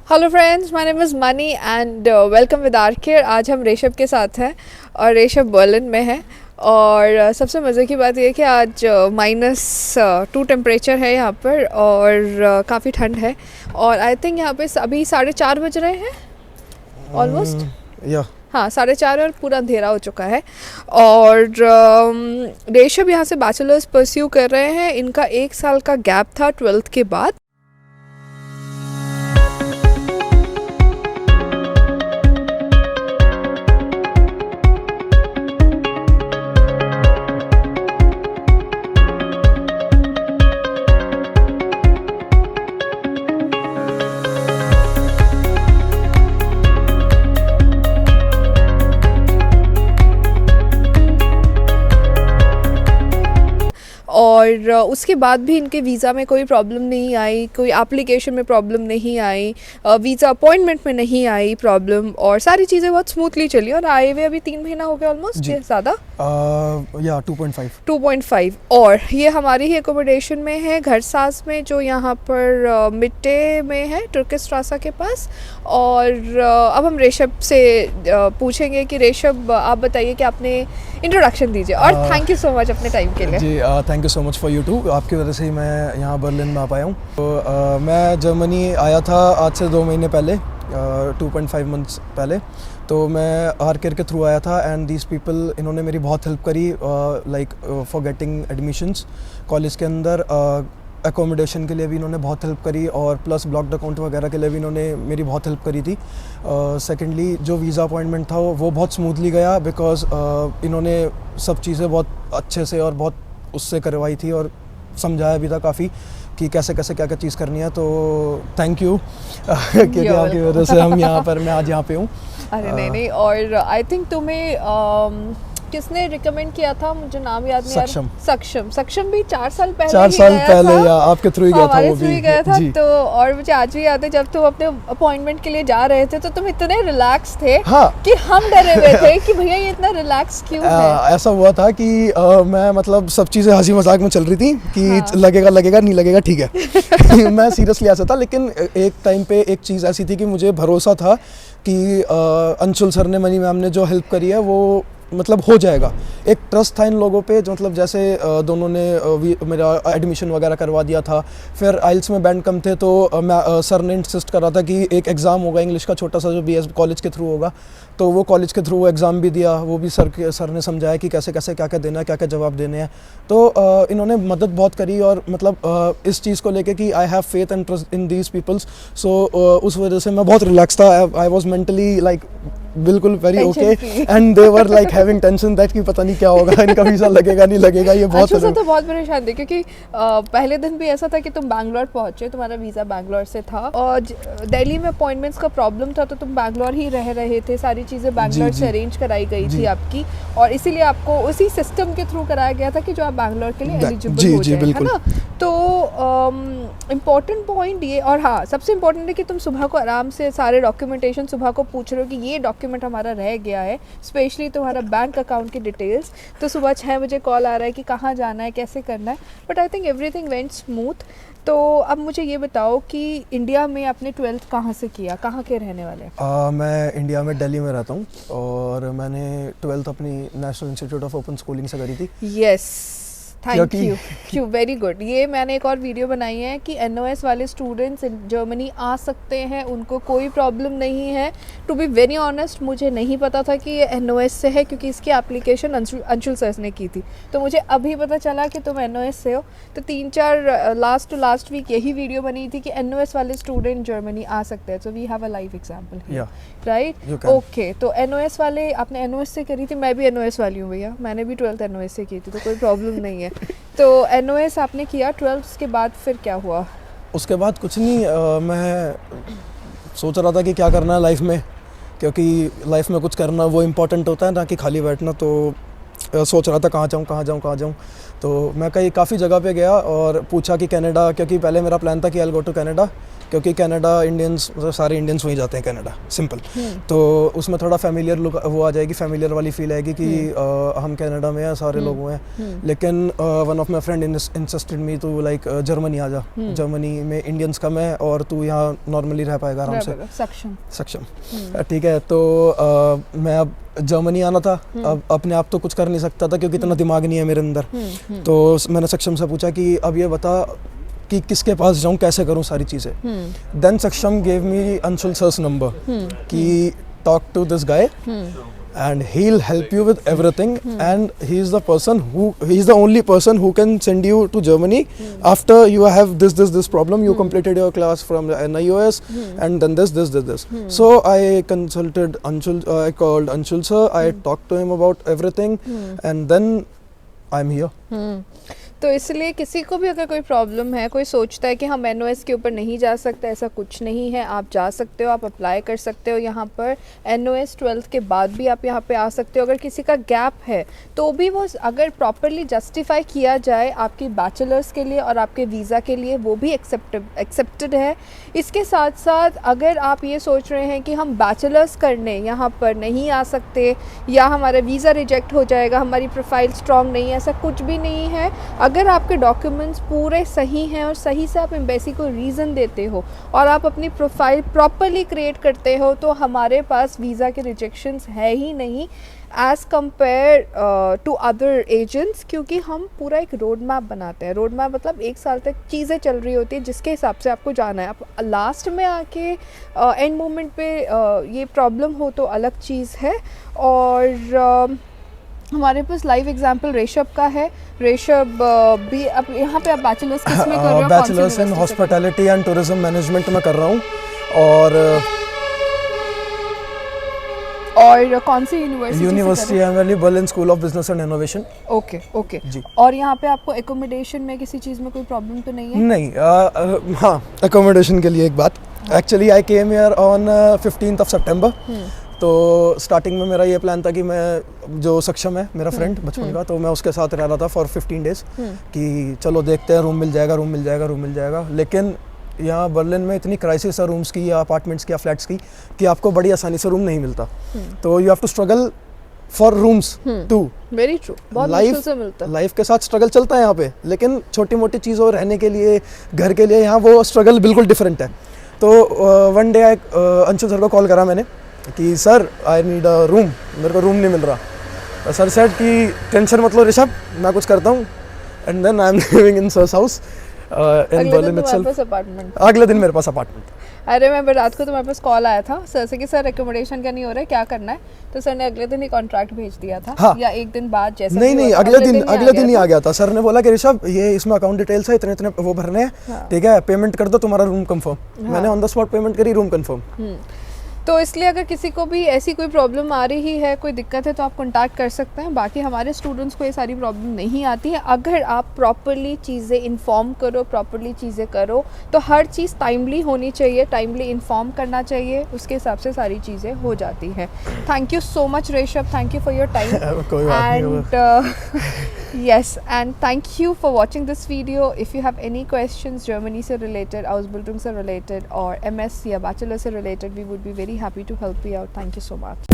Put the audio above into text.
Hello friends, my name is Mani and welcome with RK. आज हम ऋषभ के साथ हैं और ऋषभ बर्लिन में है। और सबसे मज़े की बात यह है कि आज -2 टेम्परेचर है यहाँ पर और काफ़ी ठंड है। और आई थिंक यहाँ पे अभी 4:30 बज रहे हैं ऑलमोस्ट। या हाँ, 4:30 और पूरा अंधेरा हो चुका है। और ऋषभ यहाँ से बैचलर्स परस्यू कर रहे हैं। इनका 1 साल का गैप था 12th के बाद। और उसके बाद भी इनके वीज़ा में कोई प्रॉब्लम नहीं आई, कोई एप्लीकेशन में प्रॉब्लम नहीं आई, वीज़ा अपॉइंटमेंट में नहीं आई प्रॉब्लम, और सारी चीज़ें बहुत स्मूथली चली। और आए हुए अभी 3 महीना हो गया ऑलमोस्ट, ज़्यादा या 2.5 2.5। और ये हमारी ही एकोमोडेशन में है, घर सास में, जो यहाँ पर मिट्टे में है, तुर्किश रास्ता के पास। और अब हम ऋषभ से पूछेंगे कि ऋषभ, आप बताइए कि आपने इंट्रोडक्शन दीजिए। और थैंक यू सो मच अपने टाइम के लिए। जी, thank you so much for you too. आपकी वजह से ही मैं यहाँ बर्लिन में आ पाया हूँ। तो मैं जर्मनी आया था आज से 2 महीने पहले, 2.5 मंथ्स पहले। तो मैं आरकेयर के थ्रू आया था एंड दीज पीपल, इन्होंने मेरी बहुत हेल्प करी, like for getting admissions college के अंदर। एकोमोडेशन के लिए भी इन्होंने बहुत हेल्प करी और प्लस ब्लॉक्ड अकाउंट वगैरह के लिए भी इन्होंने मेरी बहुत हेल्प करी थी। सेकेंडली जो वीज़ा अपॉइंटमेंट था वो बहुत स्मूथली गया, बिकॉज इन्होंने सब चीज़ें बहुत अच्छे से और बहुत उससे करवाई थी और समझाया भी था काफ़ी कि कैसे कैसे क्या क्या चीज़ करनी है। तो थैंक यू क्योंकि आपकी वजह से हम यहाँ पर, मैं आज यहाँ पे हूँ। अरे नहीं। और आई थिंक तुम्हें किसने रिकमेंड किया था, मुझे नाम याद नहीं आ रहा। सक्षम भी 4 साल पहले 4 साल पहले या आपके थ्रू ही गया था, वो भी गया था। तो और मुझे आज भी याद है, जब तुम अपने अपॉइंटमेंट के लिए जा रहे थे तो तुम इतने रिलैक्स थे। हाँ। कि हम डरे हुए थे कि भैया ये इतना रिलैक्स क्यों है। ऐसा हुआ था कि मैं मतलब सब चीज़ें हंसी मजाक में चल रही थी कि हाँ। लगेगा नहीं लगेगा, ठीक है। मैं सीरियसली ऐसा था, लेकिन एक टाइम पे एक चीज़ ऐसी थी कि मुझे भरोसा था कि अंशुल सर ने, मनी मैम ने जो हेल्प करी है वो मतलब हो जाएगा। एक ट्रस्ट था इन लोगों पे, जो मतलब जैसे दोनों ने मेरा एडमिशन वगैरह करवा दिया था। फिर आइल्स में बैंड कम थे तो सर ने इंसिस्ट करा था कि एक एग्ज़ाम होगा इंग्लिश का छोटा सा, जो बीएस कॉलेज के थ्रू होगा। तो वो कॉलेज के थ्रू वो एग्ज़ाम भी दिया, वो भी सर ने समझाया कि कैसे कैसे क्या क्या देना है, क्या क्या जवाब देने हैं। तो इन्होंने मदद बहुत करी और मतलब इस चीज़ को लेके कि I have faith and trust in these peoples. So उस वजह से मैं बहुत रिलैक्स था। आई वॉज मेंटली लाइक बिल्कुल very okay and they were like having tension that कि पता नहीं क्या होगा, इनका वीज़ा लगेगा नहीं लगेगा। ये बहुत तो बहुत परेशान थे, क्योंकि पहले दिन भी ऐसा था कि तुम बैंगलोर पहुंचे, तुम्हारा वीज़ा बैंगलोर से था और दिल्ली में अपॉइंटमेंट्स का प्रॉब्लम था, तो तुम बैंगलोर ही रह रहे थे। सारी चीज़ें बैंगलोर से अरेंज कराई गई थी आपकी, और इसीलिए आपको उसी सिस्टम के थ्रू कराया गया था कि जो आप बैंगलोर के लिए एलिजिबल हो जाए, है ना। तो इम्पोर्टेंट पॉइंट ये, और हाँ सबसे इम्पोर्टेंट है कि तुम सुबह को आराम से सारे डॉक्यूमेंटेशन सुबह को पूछ रहे हो कि ये डॉक्यूमेंट हमारा रह गया है, स्पेशली तुम्हारा बैंक अकाउंट की डिटेल्स। तो सुबह 6 बजे कॉल आ रहा है कि कहाँ जाना है, कैसे करना है। But I think everything went smooth. तो अब मुझे ये बताओ कि इंडिया में आपने 12th कहाँ से किया, कहाँ के रहने वाले? मैं इंडिया में दिल्ली में रहता हूँ और मैंने 12th अपनी national institute of open schooling से करी थी। Yes, thank you, very good. ये मैंने एक और वीडियो बनाई है कि NOS वाले स्टूडेंट्स जर्मनी आ सकते हैं, उनको कोई प्रॉब्लम नहीं है। टू बी वेरी ऑनेस्ट, मुझे नहीं पता था कि ये NOS से है, क्योंकि इसकी एप्लीकेशन अंशुल सर ने की थी। तो मुझे अभी पता चला कि तुम NOS से हो। तो 3-4 लास्ट वीक यही वीडियो बनी थी कि NOS वाले स्टूडेंट जर्मनी आ सकते हैं। So we have a live example, right? Okay, तो NOS वाले, आपने NOS से करी थी। मैं भी NOS वाली हूँ भैया, मैंने भी 12th NOS से की थी, तो कोई प्रॉब्लम नहीं है। तो NOS आपने किया, 12th के बाद फिर क्या हुआ? उसके बाद कुछ नहीं, मैं सोच रहा था कि क्या करना है लाइफ में, क्योंकि लाइफ में कुछ करना वो इम्पोर्टेंट होता है ना कि खाली बैठना। तो सोच रहा था कहाँ जाऊँ कहाँ जाऊँ कहाँ जाऊँ। तो मैं काफ़ी जगह पे गया और पूछा कि कनाडा, क्योंकि पहले मेरा प्लान था कि आई गो टू कनाडा, क्योंकि कनाडा इंडियंस मतलब सारे इंडियंस वहीं जाते हैं कनाडा, सिंपल। तो उसमें थोड़ा फैमिलियर लुक वो आ जाएगी, फैमिलियर वाली फील आएगी कि हम कनाडा में हैं, सारे लोग हुए हैं। लेकिन one of my friend insisted me to like Germany आ जा, जर्मनी में इंडियंस कम है और तू यहाँ नॉर्मली रह पाएगा आराम से, सक्षम। ठीक है, तो मैं अब जर्मनी आना था। अब अपने आप तो कुछ कर नहीं सकता था क्योंकि इतना दिमाग नहीं है मेरे अंदर। तो मैंने सक्षम से पूछा कि अब ये बता कि किसके पास जाऊं, कैसे करूं सारी चीज़ें। Then Saksham gave me Anshul sir's number कि talk to this guy and he'll help you with everything, and he is the only person who can send you to Germany after you have this problem. You completed your class from NIOS and then this. So I consulted Anshul, I called Anshul sir, I talked to him about everything, and then I'm here. तो इसलिए किसी को भी अगर कोई problem है, कोई सोचता है कि हम NOS के ऊपर नहीं जा सकते, ऐसा कुछ नहीं है। आप जा सकते हो, आप अप्लाई कर सकते हो यहाँ पर। NOS 12th के बाद भी आप यहाँ पे आ सकते हो। अगर किसी का गैप है तो भी वो अगर प्रॉपरली जस्टिफाई किया जाए आपकी बैचलर्स के लिए और आपके वीज़ा के लिए, वो भी एक्सेप्टेड है। इसके साथ साथ अगर आप ये सोच रहे हैं कि हम बैचलर्स करने यहाँ पर नहीं आ सकते या हमारा वीज़ा रिजेक्ट हो जाएगा, हमारी प्रोफाइल स्ट्रॉन्ग नहीं है, ऐसा कुछ भी नहीं है। अगर आपके डॉक्यूमेंट्स पूरे सही हैं और सही से आप एम्बेसी को रीज़न देते हो और आप अपनी प्रोफाइल प्रॉपरली क्रिएट करते हो, तो हमारे पास वीज़ा के रिजेक्शंस है ही नहीं as compared to other agents, क्योंकि हम पूरा एक रोड मैप बनाते हैं। रोड मैप मतलब 1 साल तक चीज़ें चल रही होती है जिसके हिसाब से आपको जाना है। आप लास्ट में आके एंड मोमेंट पे ये प्रॉब्लम हो तो अलग चीज़ है। और हमारे पास लाइव एग्जांपल ऋषभ का है। ऋषभ भी अब यहाँ पे आप बैचलर्स किस में कर रहे हो? Bachelors in hospitality and tourism management में कर रहा हूँ। और कौन सी यूनिवर्सिटी है? Berlin school of business and innovation. Okay ji. और यहाँ पे आपको एकोमोडेशन में किसी चीज़ में कोई प्रॉब्लम तो नहीं है? नहीं, हाँ, एकोमोडेशन के लिए एक बात। Actually I came here on 15th of September। तो स्टार्टिंग में मेरा ये प्लान था कि मैं, जो सक्षम है मेरा फ्रेंड बचपन का, तो मैं उसके साथ रह रहा था फॉर 15 days कि चलो देखते हैं, रूम मिल जाएगा। लेकिन यहाँ बर्लिन में इतनी क्राइसिस है रूम्स की या अपार्टमेंट्स की या फ्लैट्स की कि आपको बड़ी आसानी से रूम नहीं मिलता। तो you have to struggle for rooms too. Very true, बहुत मुश्किल से मिलता है। लाइफ के साथ स्ट्रगल चलता है यहाँ पे, लेकिन छोटी मोटी चीज़ों, रहने के लिए, घर के लिए, यहाँ वो स्ट्रगल बिल्कुल डिफरेंट है। तो वन डे अंशुल सर को कॉल करा मैंने कि sir I need a room, मेरे को रूम नहीं मिल रहा। सर सेड कि टेंशन मत लो ऋषभ, मैं कुछ करता हूँ। And then I am living in sir's house in Berlin itself. अगले दिन मेरे पास अपार्टमेंट। अरे मैं रात को तुम्हारे पास कॉल आया था सर से कि सर एकोमोडेशन का नहीं हो रहा है, क्या करना है? तो सर ने अगले दिन ही कॉन्ट्रैक्ट भेज दिया था। हाँ। या एक दिन बाद जैसा? नहीं, अगले दिन ही आ गया था। सर ने बोला कि ऋषभ ये इसमें अकाउंट डिटेल्स है, इतने वो भरने हैं, ठीक है, पेमेंट कर दो, तुम्हारा रूम कंफर्म। मैंने ऑन द स्पॉट पेमेंट करी, रूम कंफर्म। तो इसलिए अगर किसी को भी ऐसी कोई प्रॉब्लम आ रही है, कोई दिक्कत है, तो आप कांटेक्ट कर सकते हैं। बाकी हमारे स्टूडेंट्स को ये सारी प्रॉब्लम नहीं आती है। अगर आप प्रॉपरली चीज़ें इन्फॉर्म करो, प्रॉपरली चीज़ें करो, तो हर चीज़ टाइमली होनी चाहिए, टाइमली इन्फॉर्म करना चाहिए, उसके हिसाब से सारी चीज़ें हो जाती हैं। Thank you so much Rishabh, thank you for your time and yes, and thank you for watching this video. If you have any questions Germany से related, Ausbildung से related or MS या bachelor से related, we would be very happy to help you out. Thank you so much.